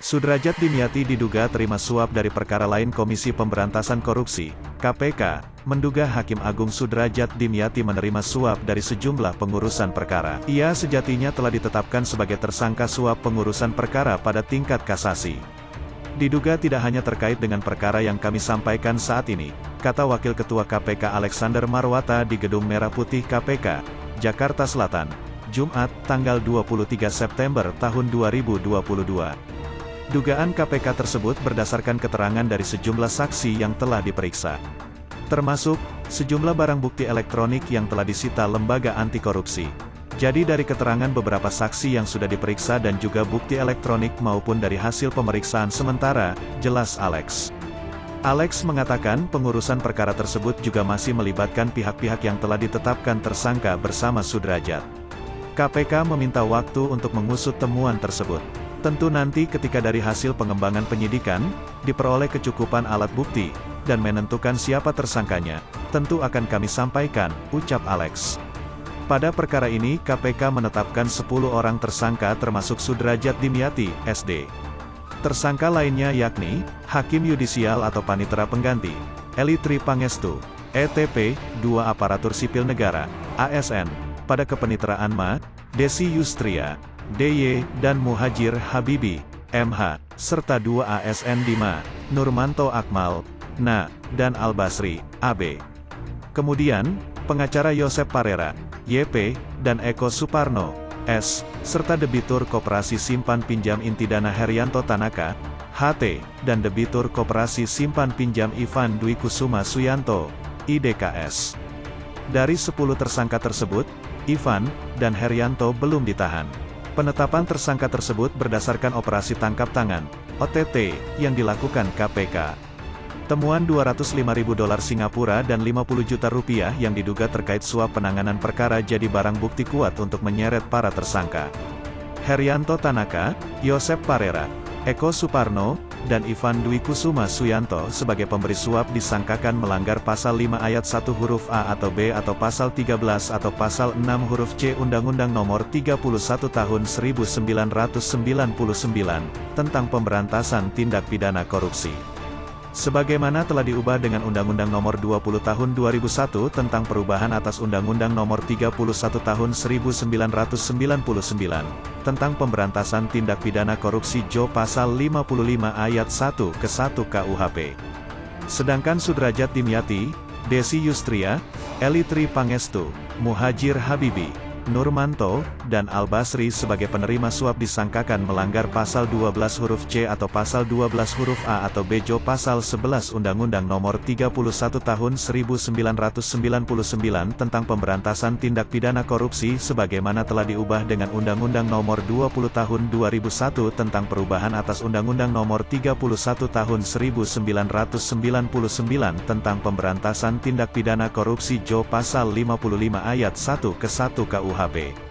Sudrajat Dimyati diduga terima suap dari perkara lain Komisi Pemberantasan Korupsi, KPK, menduga Hakim Agung Sudrajat Dimyati menerima suap dari sejumlah pengurusan perkara. Ia sejatinya telah ditetapkan sebagai tersangka suap pengurusan perkara pada tingkat kasasi. Diduga tidak hanya terkait dengan perkara yang kami sampaikan saat ini, kata Wakil Ketua KPK Alexander Marwata di Gedung Merah Putih KPK, Jakarta Selatan, Jumat, tanggal 23 September tahun 2022. Dugaan KPK tersebut berdasarkan keterangan dari sejumlah saksi yang telah diperiksa. Termasuk, sejumlah barang bukti elektronik yang telah disita lembaga anti korupsi. Jadi dari keterangan beberapa saksi yang sudah diperiksa dan juga bukti elektronik maupun dari hasil pemeriksaan sementara, jelas Alex. Alex mengatakan pengurusan perkara tersebut juga masih melibatkan pihak-pihak yang telah ditetapkan tersangka bersama Sudrajat. KPK meminta waktu untuk mengusut temuan tersebut. Tentu nanti ketika dari hasil pengembangan penyidikan, diperoleh kecukupan alat bukti, dan menentukan siapa tersangkanya, tentu akan kami sampaikan, ucap Alex. Pada perkara ini KPK menetapkan 10 orang tersangka termasuk Sudrajat Dimyati, SD. Tersangka lainnya yakni, Hakim Yudisial atau Panitera Pengganti, Eli Tri Pangestu, ETP, 2 Aparatur Sipil Negara, ASN, pada kepeniteraan Ma, Desi Yustria, DY, dan Muhajir Habibi, MH, serta 2 ASN Dima, Nurmanto Akmal, Na, dan Albasri, AB. Kemudian, pengacara Yosep Parera, YP, dan Eko Suparno, S, serta debitur Koperasi Simpan Pinjam Intidana Herianto Tanaka, HT, dan debitur Koperasi Simpan Pinjam Ivan Dwi Kusuma Suyanto, IDKS. Dari 10 tersangka tersebut, Ivan dan Herianto belum ditahan. Penetapan tersangka tersebut berdasarkan operasi tangkap tangan, OTT, yang dilakukan KPK. Temuan $205.000 Singapura dan Rp50 juta yang diduga terkait suap penanganan perkara jadi barang bukti kuat untuk menyeret para tersangka. Herianto Tanaka, Yosep Parera, Eko Suparno, dan Ivan Dwi Kusuma Suyanto sebagai pemberi suap disangkakan melanggar Pasal 5 Ayat 1 huruf A atau B atau Pasal 13 atau Pasal 6 huruf C Undang-Undang Nomor 31 Tahun 1999 tentang Pemberantasan Tindak Pidana Korupsi. Sebagaimana telah diubah dengan Undang-Undang Nomor 20 Tahun 2001 tentang perubahan atas Undang-Undang Nomor 31 Tahun 1999 tentang Pemberantasan Tindak Pidana Korupsi Jo Pasal 55 Ayat 1 ke 1 KUHP. Sedangkan Sudrajat Dimyati, Desi Yustria, Eli Tri Pangestu, Muhajir Habibi, Nurmanto, dan Albasri sebagai penerima suap disangkakan melanggar Pasal 12 huruf C atau Pasal 12 huruf A atau B Jo Pasal 11 Undang-Undang Nomor 31 Tahun 1999 tentang Pemberantasan Tindak Pidana Korupsi sebagaimana telah diubah dengan Undang-Undang Nomor 20 Tahun 2001 tentang perubahan atas Undang-Undang Nomor 31 Tahun 1999 tentang Pemberantasan Tindak Pidana Korupsi Jo Pasal 55 Ayat 1 ke 1 KUHP.